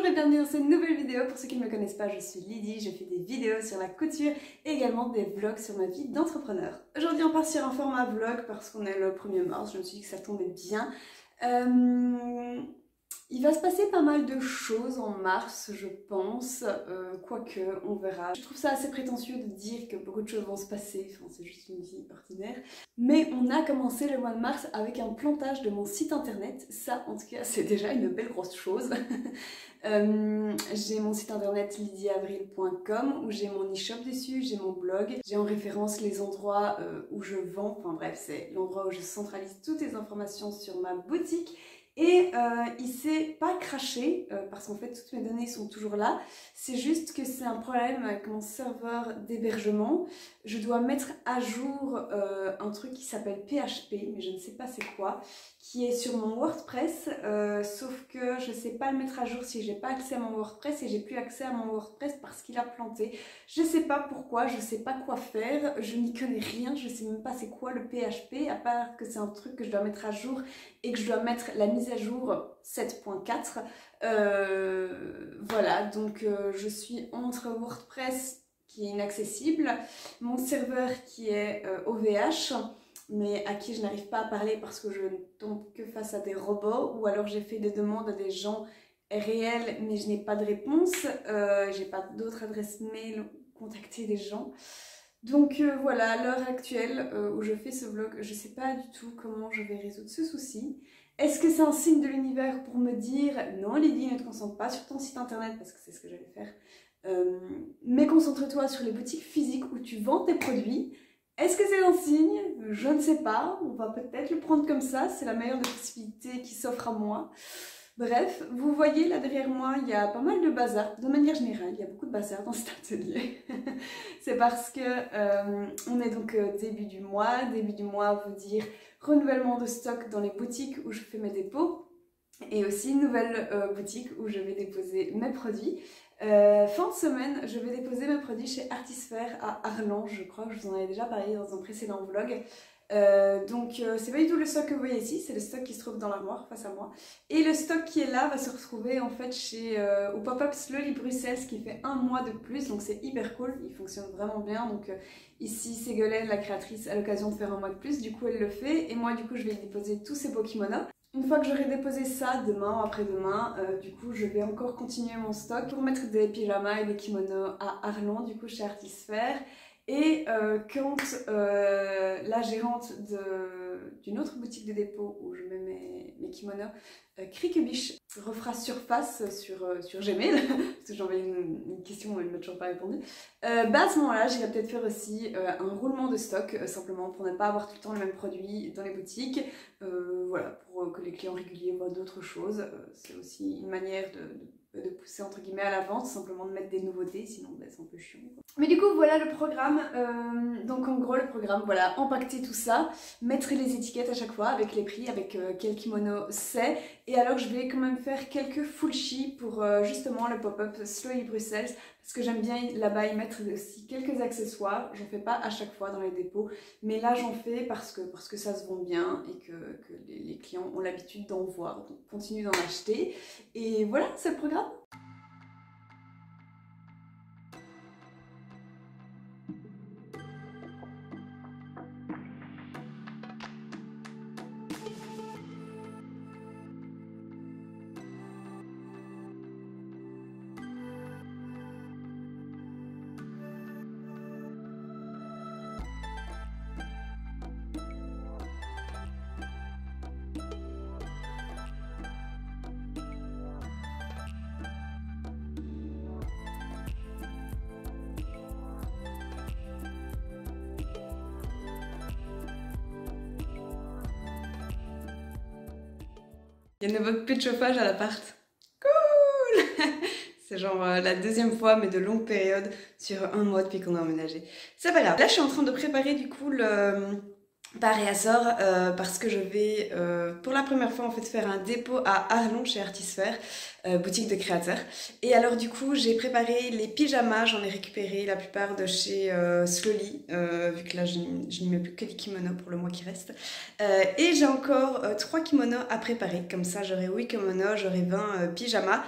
Bonjour et bienvenue dans cette nouvelle vidéo. Pour ceux qui ne me connaissent pas, je suis Lydie, je fais des vidéos sur la couture et également des vlogs sur ma vie d'entrepreneur. Aujourd'hui on part sur un format vlog parce qu'on est le 1er mars, je me suis dit que ça tombait bien. Il va se passer pas mal de choses en mars, je pense, quoique, on verra. Je trouve ça assez prétentieux de dire que beaucoup de choses vont se passer, enfin c'est juste une vie ordinaire. Mais on a commencé le mois de mars avec un plantage de mon site internet, ça en tout cas c'est déjà une belle grosse chose. J'ai mon site internet lydiaavril.com où j'ai mon e-shop dessus, j'ai mon blog, j'ai en référence les endroits où je vends, enfin bref c'est l'endroit où je centralise toutes les informations sur ma boutique. Et il s'est pas craché parce qu'en fait toutes mes données sont toujours là, c'est juste que c'est un problème avec mon serveur d'hébergement. Je dois mettre à jour un truc qui s'appelle PHP, mais je ne sais pas c'est quoi, qui est sur mon WordPress, sauf que je sais pas le mettre à jour si j'ai pas accès à mon WordPress et j'ai plus accès à mon WordPress parce qu'il a planté. Je sais pas pourquoi, je sais pas quoi faire, je n'y connais rien, je sais même pas c'est quoi le PHP, à part que c'est un truc que je dois mettre à jour et que je dois mettre la mise à jour 7.4. Voilà, donc je suis entre WordPress qui est inaccessible, mon serveur qui est OVH, mais à qui je n'arrive pas à parler parce que je ne tombe que face à des robots, ou alors j'ai fait des demandes à des gens réels mais je n'ai pas de réponse, j'ai pas d'autre adresse mail pour contacter des gens. Donc voilà, à l'heure actuelle où je fais ce vlog, je sais pas du tout comment je vais résoudre ce souci. Est-ce que c'est un signe de l'univers pour me dire non Lydie, ne te concentre pas sur ton site internet parce que c'est ce que j'allais faire, mais concentre-toi sur les boutiques physiques où tu vends tes produits. Est-ce que c'est un signe? Je ne sais pas, on va peut-être le prendre comme ça, c'est la meilleure des possibilités qui s'offre à moi. Bref, vous voyez là derrière moi, il y a pas mal de bazar. De manière générale, il y a beaucoup de bazar dans cet atelier. C'est parce que on est donc début du mois. Début du mois veut dire renouvellement de stock dans les boutiques où je fais mes dépôts. Et aussi une nouvelle boutique où je vais déposer mes produits. Fin de semaine, je vais déposer mes produits chez Artisphère à Arlan. Je crois que je vous en avais déjà parlé dans un précédent vlog. Donc c'est pas du tout le stock que vous voyez ici, c'est le stock qui se trouve dans l'armoire face à moi. Et le stock qui est là va se retrouver en fait chez au pop-up Slowly Bruxelles, qui fait un mois de plus, donc c'est hyper cool, il fonctionne vraiment bien. Donc ici Ségolène, la créatrice, a l'occasion de faire un mois de plus, du coup elle le fait, et moi du coup je vais déposer tous ces beaux kimonos. Une fois que j'aurai déposé ça, demain ou après-demain, du coup je vais encore continuer mon stock pour mettre des pyjamas et des kimonos à Arlan, du coup chez Artisphère. Et quand la gérante d'une autre boutique de dépôt où je mets mes kimonos, Criquebiche, refera surface sur Gmail, parce que j'ai envoyé une question, elle ne m'a toujours pas répondu, à ce moment-là, j'irai peut-être faire aussi un roulement de stock, simplement pour ne pas avoir tout le temps le même produit dans les boutiques, voilà, pour que les clients réguliers voient d'autres choses. C'est aussi une manière de pousser entre guillemets à la vente, simplement de mettre des nouveautés, sinon ben, c'est un peu chiant. Mais du coup voilà le programme, donc en gros le programme, voilà, empaqueter tout ça, mettre les étiquettes à chaque fois avec les prix, avec quel kimono c'est, et alors je vais quand même faire quelques full-shi pour justement le pop-up Slowly Bruxelles, parce que j'aime bien là-bas y mettre aussi quelques accessoires. J'en fais pas à chaque fois dans les dépôts, mais là j'en fais parce que ça se vend bien et que les clients ont l'habitude d'en voir, donc continue d'en acheter. Et voilà, c'est le programme. Il y a une nouveau peu de chauffage à l'appart. Cool. C'est genre la deuxième fois, mais de longue période, sur un mois depuis qu'on a emménagé. C'est pas grave. Là, je suis en train de préparer du coup par Réassort parce que je vais pour la première fois en fait faire un dépôt à Arlon chez Artisphère, boutique de créateurs. Et alors du coup j'ai préparé les pyjamas, j'en ai récupéré la plupart de chez Slowly, vu que là je n'y mets plus que des kimonos pour le mois qui reste. Et j'ai encore 3 kimonos à préparer, comme ça j'aurai 8 kimonos, j'aurai 20 pyjamas.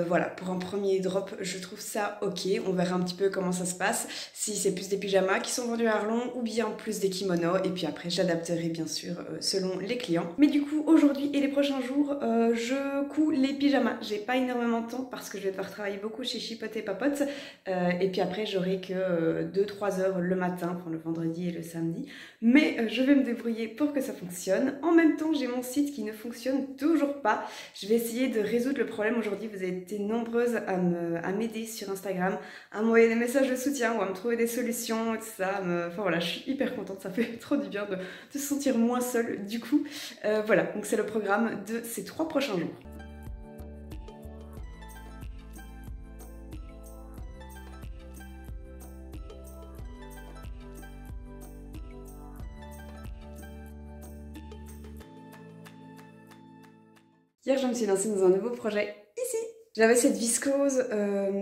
Voilà, pour un premier drop je trouve ça ok, on verra un petit peu comment ça se passe, si c'est plus des pyjamas qui sont vendus à Arlon ou bien plus des kimonos, et puis après j'adapterai bien sûr selon les clients. Mais du coup aujourd'hui et les prochains jours je couds les pyjamas. J'ai pas énormément de temps parce que je vais devoir travailler beaucoup chez Chipote et Papote, et puis après j'aurai que 2-3 heures le matin pour le vendredi et le samedi, mais je vais me débrouiller pour que ça fonctionne. En même temps j'ai mon site qui ne fonctionne toujours pas, je vais essayer de résoudre le problème aujourd'hui. Vous avez été nombreuses à m'aider sur Instagram, à m'envoyer des messages de soutien ou à me trouver des solutions et tout ça. Enfin voilà, je suis hyper contente, ça fait trop du bien de se sentir moins seule du coup. Voilà, donc c'est le programme de ces 3 prochains jours. Hier, je me suis lancée dans un nouveau projet ici. J'avais cette viscose,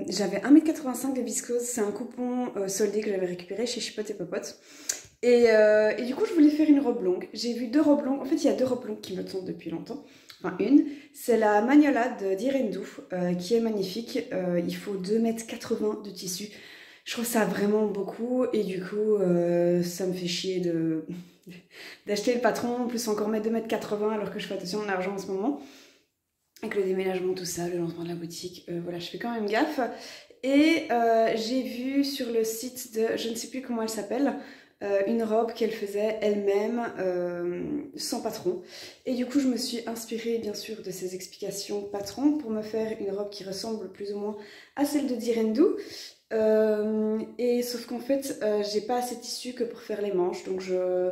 j'avais 1,85 m de viscose, c'est un coupon soldé que j'avais récupéré chez Chipote et Popote. Et du coup, je voulais faire une robe longue. J'ai vu 2 robes longues, en fait, il y a 2 robes longues qui me tentent depuis longtemps. Enfin, une, c'est la Magnola de Direndou, qui est magnifique. Il faut 2,80 m de tissu. Je trouve ça vraiment beaucoup, et du coup, ça me fait chier d'acheter le patron, plus encore mettre 2,80 m alors que je fais attention à mon argent en ce moment. Avec le déménagement, tout ça, le lancement de la boutique, voilà, je fais quand même gaffe. Et j'ai vu sur le site de, je ne sais plus comment elle s'appelle, une robe qu'elle faisait elle-même, sans patron. Et du coup, je me suis inspirée bien sûr de ses explications patron pour me faire une robe qui ressemble plus ou moins à celle de Direndou. Et sauf qu'en fait, j'ai pas assez de tissu que pour faire les manches, donc je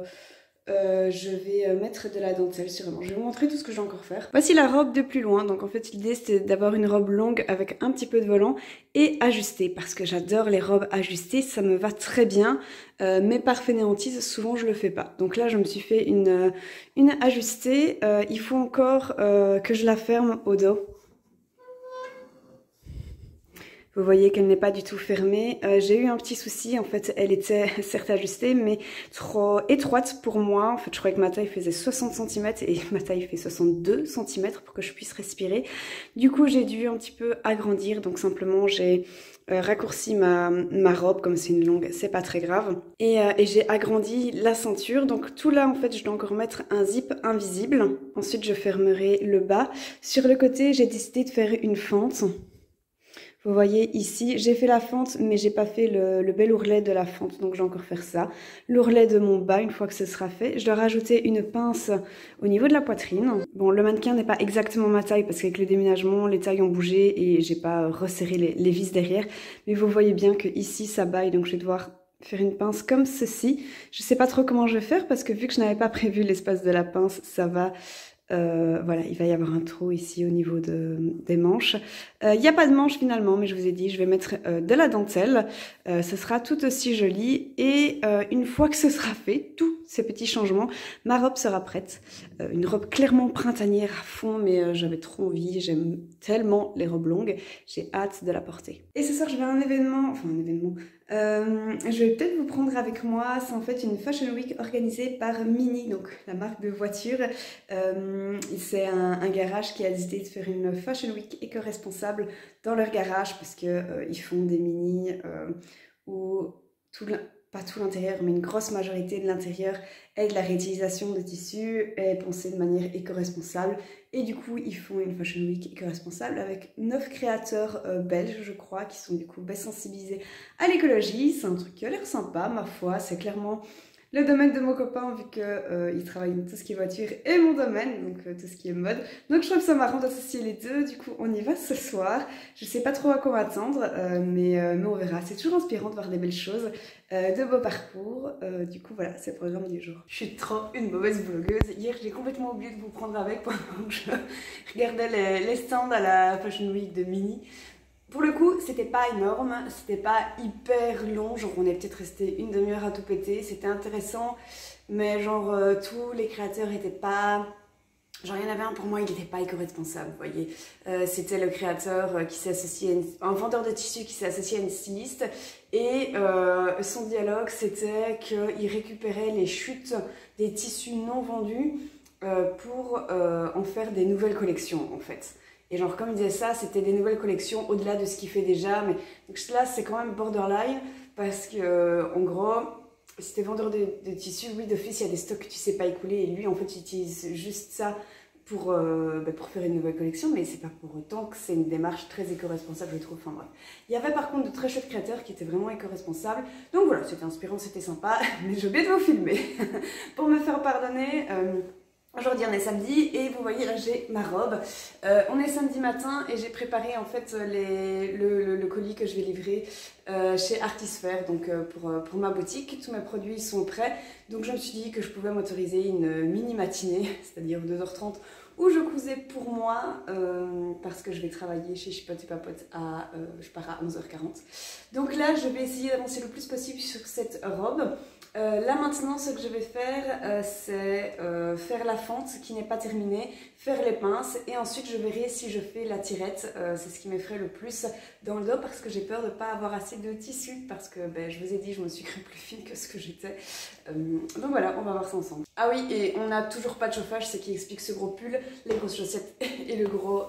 vais mettre de la dentelle sur les manches. Je vais vous montrer tout ce que je vais encore faire. Voici la robe de plus loin. Donc en fait l'idée c'était d'avoir une robe longue avec un petit peu de volant et ajustée, parce que j'adore les robes ajustées, ça me va très bien, mais par fainéantise souvent je le fais pas. Donc là je me suis fait une ajustée. Il faut encore que je la ferme au dos. Vous voyez qu'elle n'est pas du tout fermée. J'ai eu un petit souci, en fait, elle était certes ajustée, mais trop étroite pour moi. En fait, je croyais que ma taille faisait 60 cm et ma taille fait 62 cm pour que je puisse respirer. Du coup, j'ai dû un petit peu agrandir, donc simplement j'ai raccourci ma robe, comme c'est une longue, c'est pas très grave. Et j'ai agrandi la ceinture, donc tout là, en fait, je dois encore mettre un zip invisible. Ensuite, je fermerai le bas. Sur le côté, j'ai décidé de faire une fente. Vous voyez ici, j'ai fait la fente, mais j'ai pas fait le bel ourlet de la fente, donc je vais encore faire ça. L'ourlet de mon bas, une fois que ce sera fait, je dois rajouter une pince au niveau de la poitrine. Bon, le mannequin n'est pas exactement ma taille, parce qu'avec le déménagement, les tailles ont bougé et j'ai pas resserré les vis derrière. Mais vous voyez bien que ici, ça baille, donc je vais devoir faire une pince comme ceci. Je sais pas trop comment je vais faire, parce que vu que je n'avais pas prévu l'espace de la pince, ça va... voilà, il va y avoir un trou ici au niveau des manches. Il n'y a pas de manche finalement, mais je vous ai dit, je vais mettre de la dentelle. Ce sera tout aussi joli. Et une fois que ce sera fait, tous ces petits changements, ma robe sera prête. Une robe clairement printanière à fond, mais j'avais trop envie. J'aime tellement les robes longues. J'ai hâte de la porter. Et ce soir, je vais à un événement, enfin un événement. Je vais peut-être vous prendre avec moi. C'est en fait une Fashion Week organisée par Mini, donc la marque de voiture. C'est un garage qui a décidé de faire une Fashion Week éco-responsable dans leur garage, parce que ils font des mini où pas tout l'intérieur, mais une grosse majorité de l'intérieur est de la réutilisation de tissus, est pensée de manière éco-responsable. Et du coup, ils font une Fashion Week éco-responsable avec 9 créateurs belges, je crois, qui sont du coup sensibilisés à l'écologie. C'est un truc qui a l'air sympa, ma foi. C'est clairement le domaine de mon copain, vu qu'il travaille dans tout ce qui est voiture, et mon domaine, donc tout ce qui est mode. Donc je trouve ça marrant d'associer les deux. Du coup, on y va ce soir. Je sais pas trop à quoi m'attendre, mais on verra. C'est toujours inspirant de voir des belles choses, de beaux parcours. Du coup, voilà, c'est le programme du jour. Je suis trop une mauvaise vlogueuse. Hier, j'ai complètement oublié de vous prendre avec pendant que je regardais les stands à la Fashion Week de Mini. Pour le coup, c'était pas énorme, c'était pas hyper long, genre on est peut-être resté une demi-heure à tout péter, c'était intéressant, mais genre tous les créateurs étaient pas... Genre il y en avait un pour moi, il n'était pas éco-responsable, vous voyez. C'était le créateur qui s'est associé à un vendeur de tissus qui s'est associé à une styliste, et son dialogue c'était qu'il récupérait les chutes des tissus non vendus pour en faire des nouvelles collections en fait. Et genre comme il disait ça, c'était des nouvelles collections au-delà de ce qu'il fait déjà. Mais donc là c'est quand même borderline parce que en gros, si t'es vendeur de tissus, oui d'office il y a des stocks que tu sais pas écouler et lui en fait il utilise juste ça pour faire une nouvelle collection, mais c'est pas pour autant que c'est une démarche très éco-responsable je trouve. Enfin bref. Il y avait par contre de très chouettes créateurs qui étaient vraiment éco-responsables. Donc voilà, c'était inspirant, c'était sympa, mais j'ai oublié de vous filmer. Pour me faire pardonner. Aujourd'hui on est samedi et vous voyez là j'ai ma robe. On est samedi matin et j'ai préparé en fait le colis que je vais livrer chez Artisphère, donc pour ma boutique. Tous mes produits sont prêts, donc je me suis dit que je pouvais m'autoriser une mini matinée, c'est-à-dire 2h30 où je cousais pour moi parce que je vais travailler chez Chipote et Papote je pars à 11h40. Donc là je vais essayer d'avancer le plus possible sur cette robe. Là maintenant ce que je vais faire c'est faire la fente qui n'est pas terminée, faire les pinces et ensuite je verrai si je fais la tirette. C'est ce qui m'effraie le plus dans le dos parce que j'ai peur de ne pas avoir assez de tissu parce que je vous ai dit je me suis crue plus fine que ce que j'étais. Donc voilà, on va voir ça ensemble. Ah oui, et on n'a toujours pas de chauffage, ce qui explique ce gros pull, les grosses chaussettes et le gros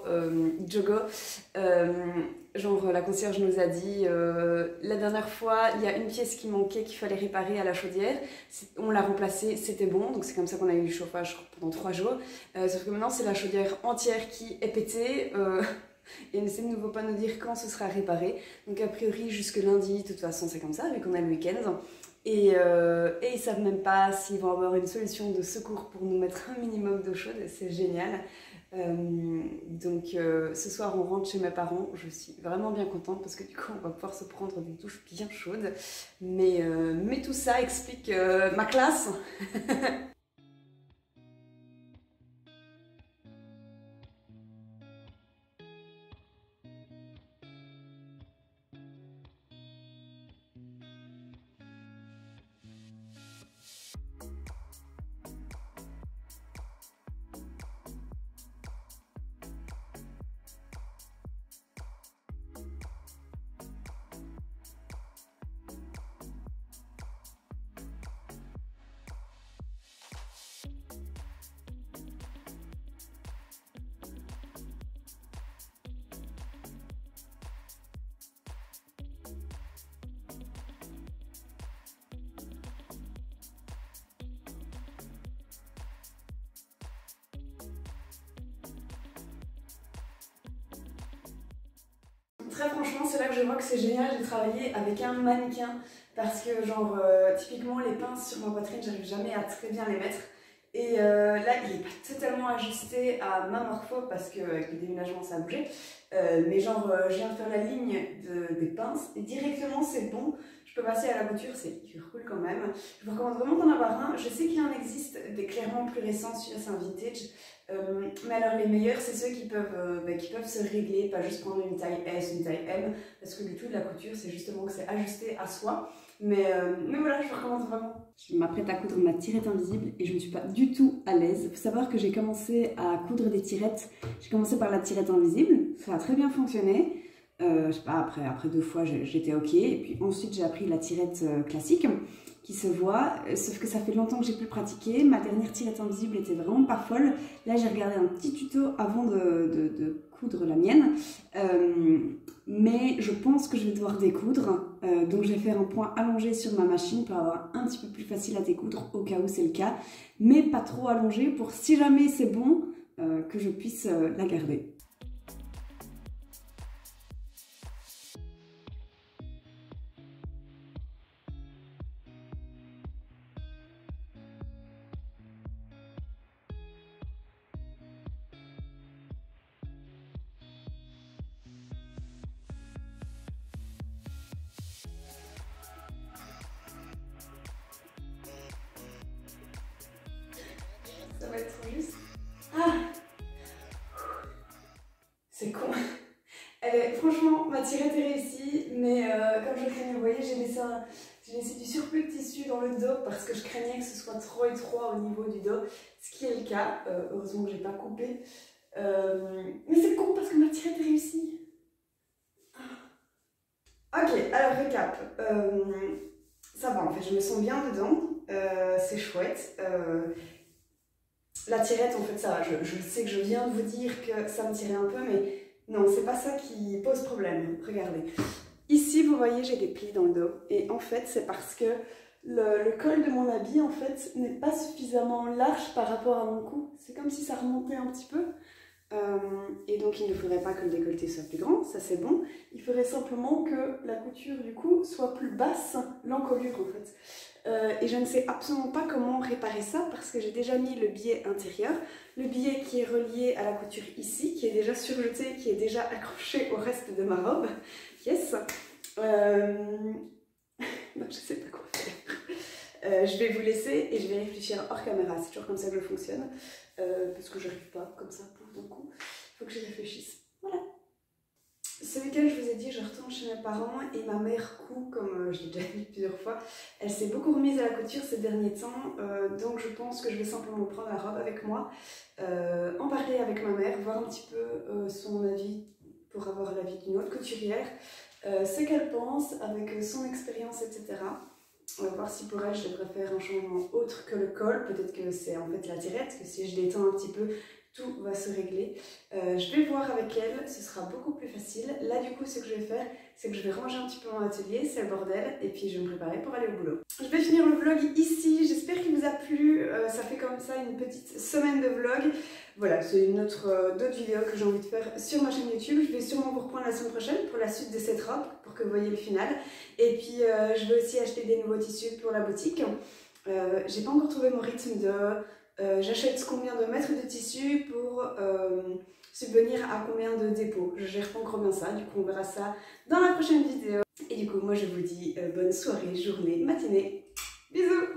jogo. Genre la concierge nous a dit la dernière fois il y a une pièce qui manquait qu'il fallait réparer à la chaudière, on l'a remplacée, c'était bon, donc c'est comme ça qu'on a eu du chauffage pendant 3 jours. Sauf que maintenant c'est la chaudière entière qui est pétée et ne sait de nouveau pas nous dire quand ce sera réparé. Donc a priori jusque lundi, de toute façon c'est comme ça vu qu'on a le week-end. Et ils savent même pas s'ils vont avoir une solution de secours pour nous mettre un minimum d'eau chaude, c'est génial. Donc ce soir on rentre chez mes parents, je suis vraiment bien contente parce que du coup on va pouvoir se prendre des douches bien chaudes, mais tout ça explique ma classe. Très franchement, c'est là que je vois que c'est génial de travailler avec un mannequin parce que genre typiquement les pinces sur ma poitrine, j'arrive jamais à très bien les mettre. Et là, il n'est pas totalement ajusté à ma morpho parce qu'avec le déménagement ça a bougé. Mais genre, je viens de faire la ligne des pinces et directement c'est bon. Je peux passer à la couture, c'est cool quand même. Je vous recommande vraiment d'en avoir un. Je sais qu'il en existe des clairement plus récents, celui-là c'est un vintage. Mais alors les meilleurs c'est ceux qui peuvent se régler, pas juste prendre une taille S, une taille M, parce que le tout de la couture c'est justement que c'est ajusté à soi. Mais voilà, je vous recommande vraiment. Je m'apprête à coudre ma tirette invisible et je ne suis pas du tout à l'aise. Il faut savoir que j'ai commencé à coudre des tirettes. J'ai commencé par la tirette invisible, ça a très bien fonctionné. Je sais pas, après 2 fois j'étais ok. Et puis ensuite j'ai appris la tirette classique qui se voit, sauf que ça fait longtemps que j'ai plus pratiqué. Ma dernière tirette invisible était vraiment pas folle. Là j'ai regardé un petit tuto avant de coudre la mienne. Mais je pense que je vais devoir découdre. Donc je vais faire un point allongé sur ma machine pour avoir un petit peu plus facile à découdre au cas où c'est le cas. Mais pas trop allongé pour si jamais c'est bon que je puisse la garder. Ça va être trop juste. Ah. Franchement, ma tirette est réussie, mais comme je craignais, vous voyez, j'ai laissé du surplus de tissu dans le dos parce que je craignais que ce soit trop étroit au niveau du dos, ce qui est le cas. Heureusement que j'ai pas coupé. Mais c'est con parce que ma tirette est réussie. Ok, alors récap. Ça va en fait, je me sens bien dedans. C'est chouette. La tirette, en fait, ça va. Je sais que je viens de vous dire que ça me tirait un peu, mais non, c'est pas ça qui pose problème. Regardez. Ici, vous voyez, j'ai des plis dans le dos. Et en fait, c'est parce que le col de mon habit, en fait, n'est pas suffisamment large par rapport à mon cou. C'est comme si ça remontait un petit peu. Et donc, il ne faudrait pas que le décolleté soit plus grand, ça c'est bon. Il faudrait simplement que la couture du cou soit plus basse, l'encolure en fait. Et je ne sais absolument pas comment réparer ça parce que j'ai déjà mis le biais intérieur, le biais qui est relié à la couture ici, qui est déjà surjeté, qui est déjà accroché au reste de ma robe. Yes. Non, je sais pas quoi faire. Je vais vous laisser et je vais réfléchir hors caméra, c'est toujours comme ça que je fonctionne. Parce que j'arrive pas comme ça pour d'un coup. Il faut que j'y réfléchisse. Voilà. Ce week-end, je vous ai dit, je retourne chez mes parents et ma mère coud, comme je l'ai déjà dit plusieurs fois. Elle s'est beaucoup remise à la couture ces derniers temps, donc je pense que je vais simplement prendre la robe avec moi, en parler avec ma mère, voir un petit peu son avis pour avoir l'avis d'une autre couturière, ce qu'elle pense avec son expérience, etc. On va voir si pour elle je devrais faire un changement autre que le col, peut-être que c'est en fait la tirette, que si je détends un petit peu, tout va se régler. Je vais voir avec elle, ce sera beaucoup plus facile. Là du coup ce que je vais faire, c'est que je vais ranger un petit peu mon atelier, c'est le bordel, et puis je vais me préparer pour aller au boulot. Je vais finir le vlog ici, j'espère qu'il vous a plu, ça fait comme ça une petite semaine de vlog. Voilà, c'est une d'autres vidéos que j'ai envie de faire sur ma chaîne YouTube. Je vais sûrement vous reprendre la semaine prochaine pour la suite de cette robe, pour que vous voyez le final. Et puis je vais aussi acheter des nouveaux tissus pour la boutique. J'ai pas encore trouvé mon rythme de j'achète combien de mètres de tissu pour subvenir à combien de dépôts. Je gère pas encore bien ça, du coup on verra ça dans la prochaine vidéo. Et du coup moi je vous dis bonne soirée, journée, matinée. Bisous!